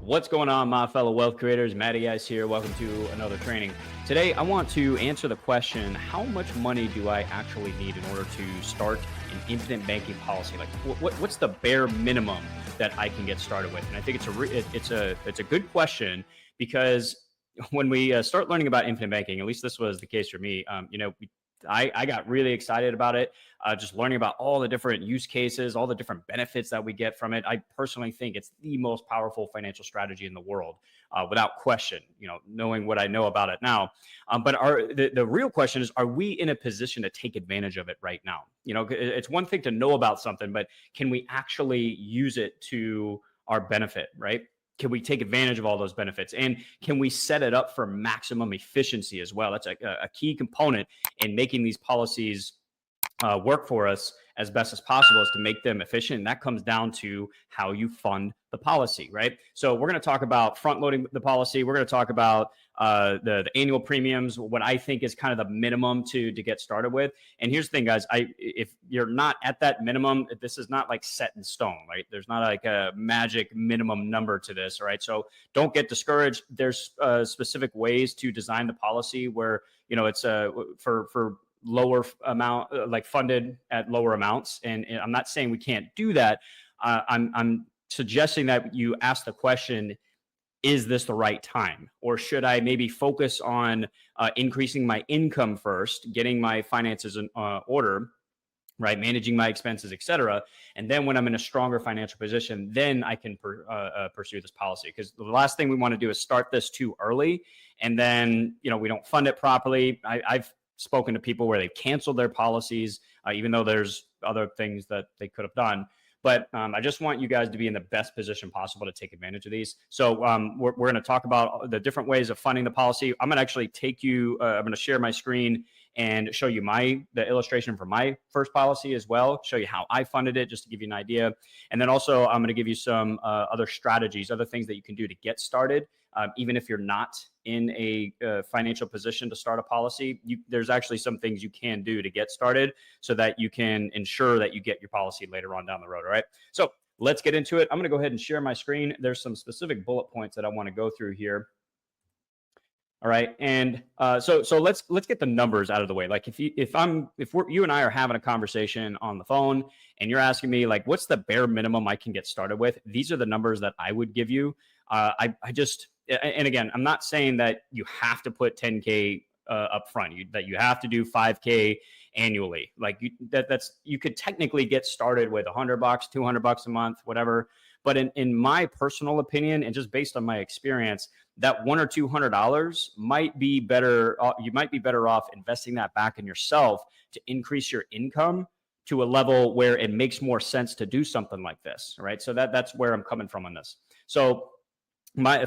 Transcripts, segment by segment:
What's going on, my fellow wealth creators? Matty Ice here. Welcome to another training. Today, I want to answer the question, how much money do I actually need in order to start an infinite banking policy? Like, what's the bare minimum that I can get started with? And I think it's a good question because when we start learning about infinite banking, at least this was the case for me, I got really excited about it, just learning about all the different use cases, all the different benefits that we get from it. I personally think it's the most powerful financial strategy in the world, without question, knowing what I know about it now. But the real question is, are we in a position to take advantage of it right now? It's one thing to know about something, but can we actually use it to our benefit, right? Can we take advantage of all those benefits? And can we set it up for maximum efficiency as well? That's a key component in making these policies work for us as best as possible, is to make them efficient. And that comes down to how you fund the policy, right? So we're going to talk about front loading the policy. We're going to talk about the annual premiums, what I think is kind of the minimum to get started with. And here's the thing, guys, if you're not at that minimum, this is not like set in stone, right? There's not like a magic minimum number to this, all right? So don't get discouraged. There's specific ways to design the policy where, it's for lower amount, like funded at lower amounts. And I'm not saying we can't do that. I'm suggesting that you ask the question, is this the right time? Or should I maybe focus on increasing my income first, getting my finances in order, right? Managing my expenses, et cetera. And then when I'm in a stronger financial position, then I can pursue this policy. Because the last thing we want to do is start this too early. And then, we don't fund it properly. I've spoken to people where they've canceled their policies, even though there's other things that they could have done. But I just want you guys to be in the best position possible to take advantage of these. So we're going to talk about the different ways of funding the policy. I'm going to actually take you, I'm going to share my screen and show you the illustration for my first policy as well, show you how I funded it, just to give you an idea. And then also I'm going to give you some other strategies, other things that you can do to get started. Even if you're not in a financial position to start a policy, there's actually some things you can do to get started so that you can ensure that you get your policy later on down the road. All right. So let's get into it. I'm going to go ahead and share my screen. There's some specific bullet points that I want to go through here. All right. And so let's get the numbers out of the way. Like if you and I are having a conversation on the phone and you're asking me, like, what's the bare minimum I can get started with? These are the numbers that I would give you. And again, I'm not saying that you have to put 10K up front, that you have to do 5K annually. Like you could technically get started with $100, $200 a month, whatever. But in my personal opinion, and just based on my experience, that $100 or $200 might be better. You might be better off investing that back in yourself to increase your income to a level where it makes more sense to do something like this, right? So that's where I'm coming from on this. So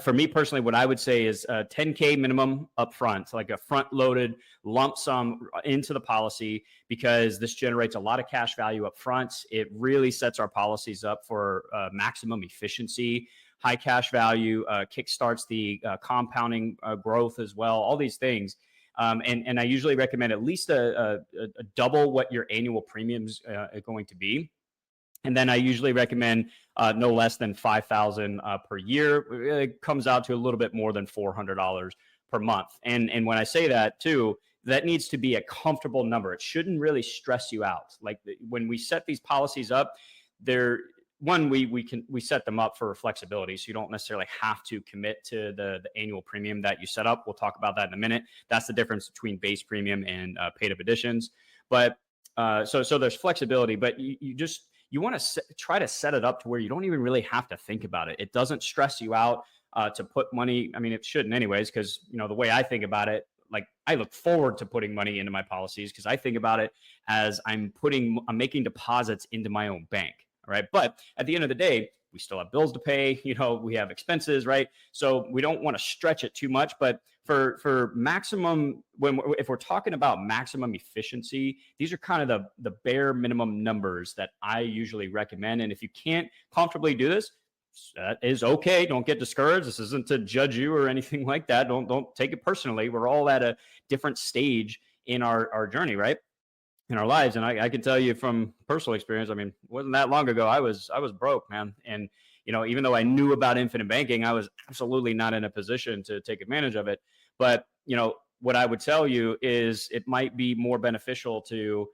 for me personally, what I would say is 10K minimum upfront, so like a front-loaded lump sum into the policy, because this generates a lot of cash value up front. It really sets our policies up for maximum efficiency, high cash value, kickstarts the compounding growth as well, all these things. And I usually recommend at least a double what your annual premiums are going to be. And then I usually recommend no less than $5,000 per year. It comes out to a little bit more than $400 per month. And when I say that too, that needs to be a comfortable number. It shouldn't really stress you out. Like when we set these policies up, we set them up for flexibility, so you don't necessarily have to commit to the annual premium that you set up. We'll talk about that in a minute. That's the difference between base premium and paid up additions. But so there's flexibility, but you want to try to set it up to where you don't even really have to think about it. It doesn't stress you out to put money. I mean, it shouldn't anyways, because the way I think about it, like I look forward to putting money into my policies because I think about it as I'm making deposits into my own bank. All right. But at the end of the day, we still have bills to pay, we have expenses, right? So we don't want to stretch it too much, but for maximum, if we're talking about maximum efficiency, these are kind of the bare minimum numbers that I usually recommend. And if you can't comfortably do this, that is okay. Don't get discouraged. This isn't to judge you or anything like that. Don't take it personally. We're all at a different stage in our journey, right? In our lives. And I can tell you from personal experience, I mean, it wasn't that long ago, I was broke, man. And, even though I knew about infinite banking, I was absolutely not in a position to take advantage of it. But, what I would tell you is it might be more beneficial to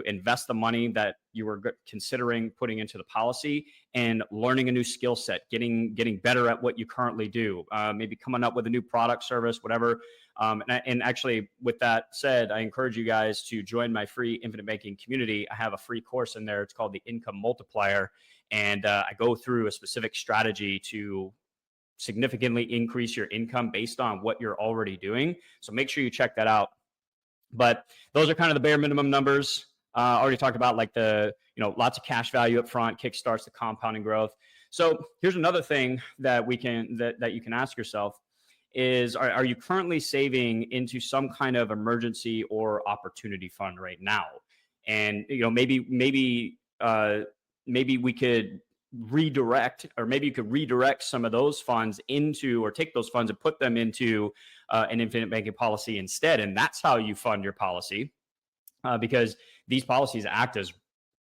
invest the money that you were considering putting into the policy and learning a new skill set, getting better at what you currently do, maybe coming up with a new product, service, whatever. And actually, with that said, I encourage you guys to join my free infinite banking community. I have a free course in there. It's called the Income Multiplier, and I go through a specific strategy to significantly increase your income based on what you're already doing. So make sure you check that out. But those are kind of the bare minimum numbers. Already talked about like lots of cash value up front, kickstarts the compounding growth. So here's another thing that that you can ask yourself is, are you currently saving into some kind of emergency or opportunity fund right now? And maybe we could redirect, or maybe you could redirect some of those funds into, or take those funds and put them into an infinite banking policy instead. And that's how you fund your policy, because these policies act as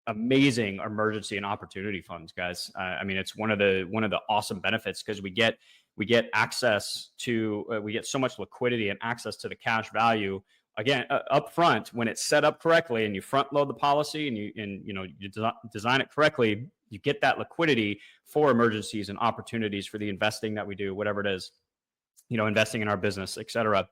amazing emergency and opportunity funds, guys. I mean, it's one of the awesome benefits, because we get access to, we get so much liquidity and access to the cash value, again, up front, when it's set up correctly and you front load the policy and you design it correctly. You get that liquidity for emergencies and opportunities for the investing that we do, whatever it is, investing in our business, et cetera.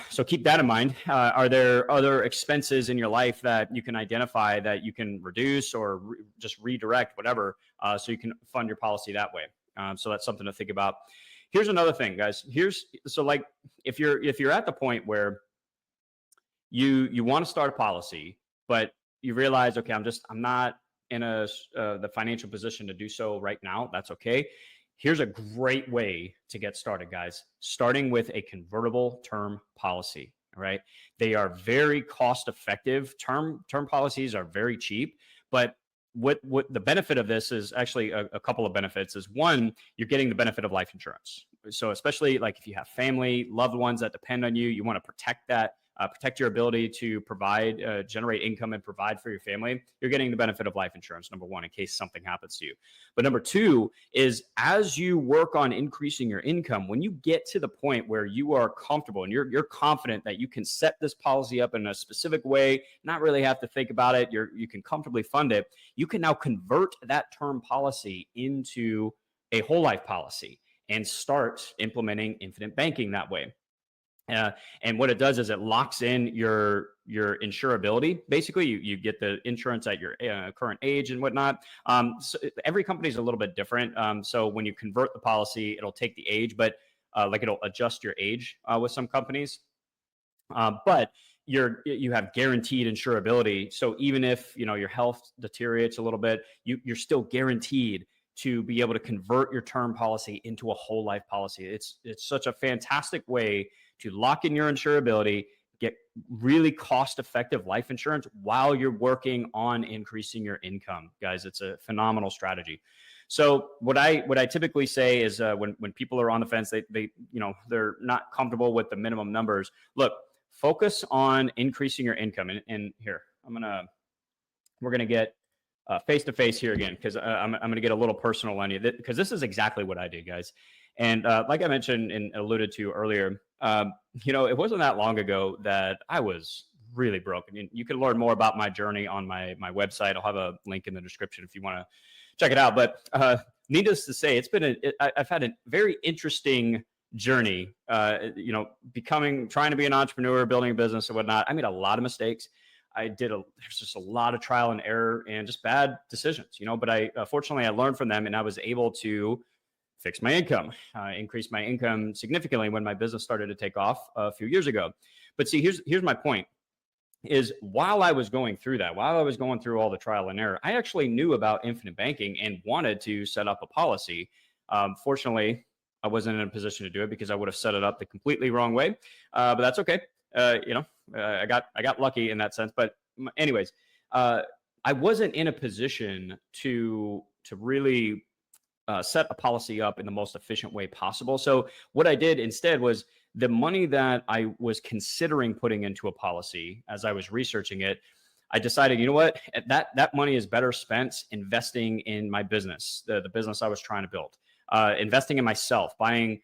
So keep that in mind. Are there other expenses in your life that you can identify that you can reduce or just redirect, whatever, so you can fund your policy that way? So that's something to think about. Here's another thing, guys. So like, if you're at the point where you want to start a policy, but you realize, okay, I'm not in the financial position to do so right now, that's okay. Here's a great way to get started, guys. Starting with a convertible term policy. All right. They are very cost effective. Term policies are very cheap, but what the benefit of this is actually a couple of benefits. Is one, you're getting the benefit of life insurance. So especially like if you have family, loved ones that depend on you, you want to protect that. Protect your ability to provide, generate income and provide for your family. You're getting the benefit of life insurance, number one, in case something happens to you. But number two is, as you work on increasing your income, when you get to the point where you are comfortable and you're confident that you can set this policy up in a specific way, not really have to think about it, you can comfortably fund it, you can now convert that term policy into a whole life policy and start implementing infinite banking that way. And what it does is it locks in your insurability. Basically, you get the insurance at your current age and whatnot. So every company is a little bit different. So when you convert the policy, it'll take the age, but like it'll adjust your age with some companies. But you have guaranteed insurability. So even if your health deteriorates a little bit, you're still guaranteed to be able to convert your term policy into a whole life policy. It's such a fantastic way to lock in your insurability, get really cost-effective life insurance while you're working on increasing your income. Guys, it's a phenomenal strategy. So what I typically say is when people are on the fence, they're not comfortable with the minimum numbers. Look, focus on increasing your income. And here, we're gonna get face to face here again, because I'm gonna get a little personal on you, because this is exactly what I do, guys. And like I mentioned and alluded to earlier, it wasn't that long ago that I was really broke. And you can learn more about my journey on my website. I'll have a link in the description if you want to check it out. But needless to say, I've had a very interesting journey, trying to be an entrepreneur, building a business and whatnot. I made a lot of mistakes. There's just a lot of trial and error and just bad decisions, but fortunately I learned from them, and I was able to fix my income, increase my income significantly when my business started to take off a few years ago. But see, here's my point, is while I was going through all the trial and error, I actually knew about infinite banking and wanted to set up a policy. Fortunately, I wasn't in a position to do it because I would have set it up the completely wrong way. But that's okay. I got lucky in that sense. But anyways, I wasn't in a position to really set a policy up in the most efficient way possible. So what I did instead was, the money that I was considering putting into a policy as I was researching it, I decided, you know what, that money is better spent investing in my business, the business I was trying to build, investing in myself, buying,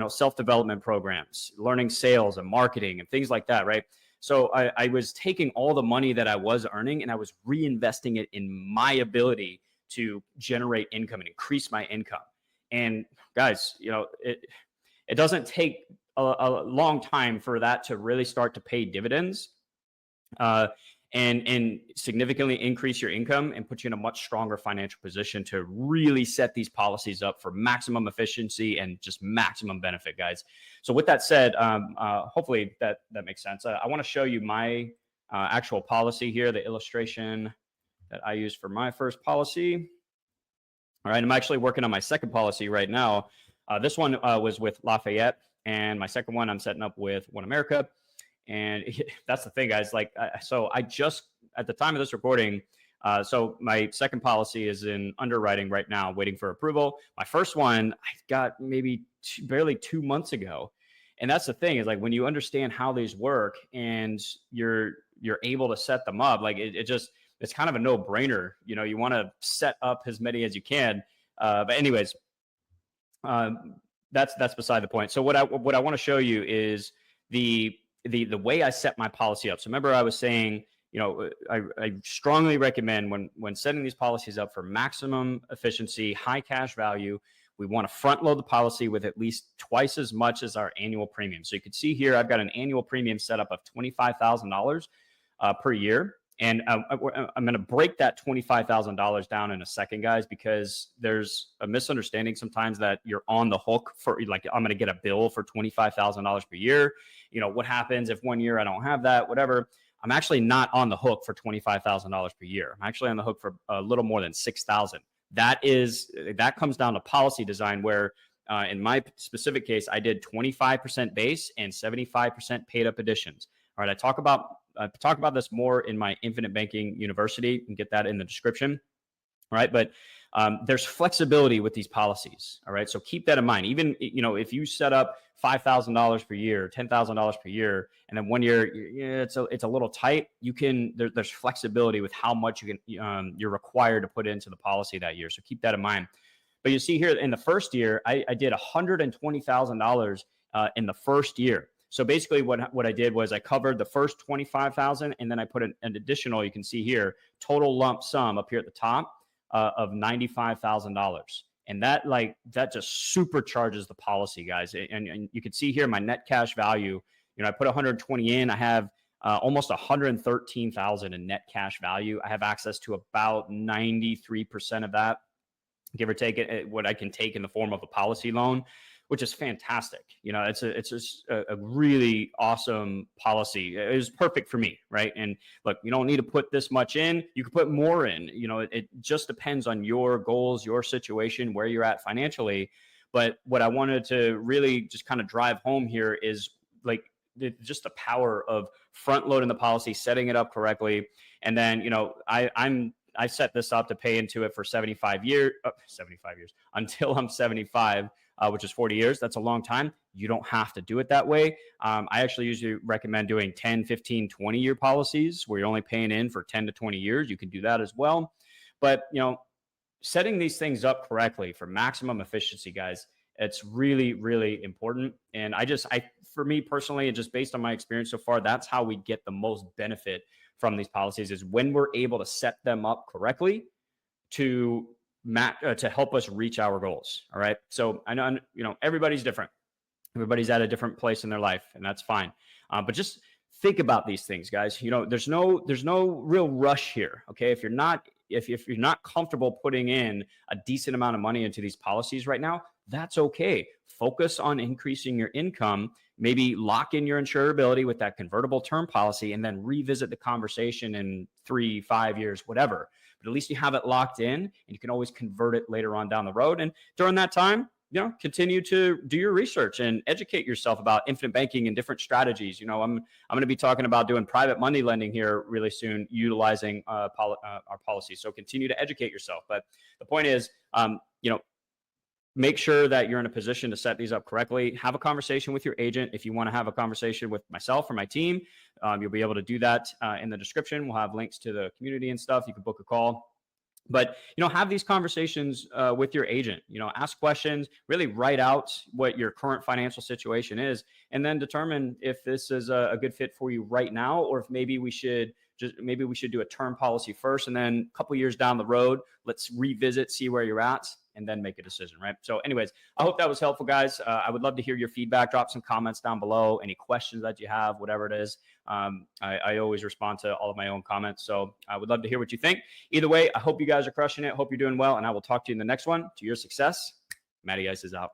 self-development programs, learning sales and marketing and things like that, right? So I was taking all the money that I was earning and I was reinvesting it in my ability to generate income and increase my income. And guys, it doesn't take a long time for that to really start to pay dividends, uh, and significantly increase your income and put you in a much stronger financial position to really set these policies up for maximum efficiency and just maximum benefit, guys. So with that said, hopefully that makes sense. I want to show you my actual policy here, the illustration that I used for my first policy. All right, I'm actually working on my second policy right now. This one was with Lafayette, and my second one I'm setting up with One America. And that's the thing, guys. Like, so I just, at the time of this recording, so my second policy is in underwriting right now, waiting for approval. My first one I got maybe barely 2 months ago. And that's the thing, is like when you understand how these work and you're able to set them up, like it's kind of a no-brainer. You want to set up as many as you can. But anyways, that's beside the point. So what I want to show you is the way I set my policy up. So remember, I was saying, I strongly recommend when setting these policies up for maximum efficiency, high cash value, we want to front load the policy with at least twice as much as our annual premium. So you can see here, I've got an annual premium set up of $25,000 per year. And I'm going to break that $25,000 down in a second, guys, because there's a misunderstanding sometimes that you're on the hook for, like, I'm going to get a bill for $25,000 per year. What happens if one year I don't have that, whatever. I'm actually not on the hook for $25,000 per year. I'm actually on the hook for a little more than $6,000. That comes down to policy design, where in my specific case, I did 25% base and 75% paid up additions. All right, I talk about this more in my Infinite Banking University. You can get that in the description. All right, but there's flexibility with these policies. All right, so keep that in mind. Even if you set up $5,000 per year, $10,000 per year, and then 1 year it's a little tight, there's flexibility with how much you're required to put into the policy that year. So keep that in mind. But you see here in the first year, I did $120,000 in the first year. So basically what I did was I covered the first 25,000, and then I put an additional, you can see here, total lump sum up here at the top of $95,000. And that just supercharges the policy, guys. And you can see here my net cash value, I put 120 in, I have almost 113,000 in net cash value. I have access to about 93% of that, give or take it, what I can take in the form of a policy loan, which is fantastic. It's just a really awesome policy. It was perfect for me, right? And look, you don't need to put this much in. You can put more in. It just depends on your goals, your situation, where you're at financially. But what I wanted to really just kind of drive home here is just the power of front loading the policy, setting it up correctly, and then I set this up to pay into it for 75 years until I'm 75. Which is 40 years. That's a long time. You don't have to do it that way. I actually usually recommend doing 10, 15, 20-year policies where you're only paying in for 10 to 20 years. You can do that as well. But, setting these things up correctly for maximum efficiency, guys, it's really, really important. And for me personally, and just based on my experience so far, that's how we get the most benefit from these policies, is when we're able to set them up correctly to help us reach our goals. All right. So I know, everybody's different. Everybody's at a different place in their life, and that's fine. But just think about these things, guys. There's no real rush here. Okay. If you're not comfortable putting in a decent amount of money into these policies right now, that's okay. Focus on increasing your income, maybe lock in your insurability with that convertible term policy, and then revisit the conversation in 3-5 years, whatever. But at least you have it locked in, and you can always convert it later on down the road. And during that time, continue to do your research and educate yourself about infinite banking and different strategies. I'm going to be talking about doing private money lending here really soon, utilizing our policy. So continue to educate yourself. But the point is, make sure that you're in a position to set these up correctly. Have a conversation with your agent. If you want to have a conversation with myself or my team, you'll be able to do that in the description. We'll have links to the community and stuff. You can book a call. But, have these conversations with your agent, ask questions, really write out what your current financial situation is, and then determine if this is a good fit for you right now, or if maybe we should do a term policy first, and then a couple years down the road, let's revisit, see where you're at, and then make a decision, right? So anyways, I hope that was helpful, guys. I would love to hear your feedback. Drop some comments down below, any questions that you have, whatever it is. I always respond to all of my own comments. So I would love to hear what you think. Either way, I hope you guys are crushing it. Hope you're doing well. And I will talk to you in the next one. To your success, Matty Ice is out.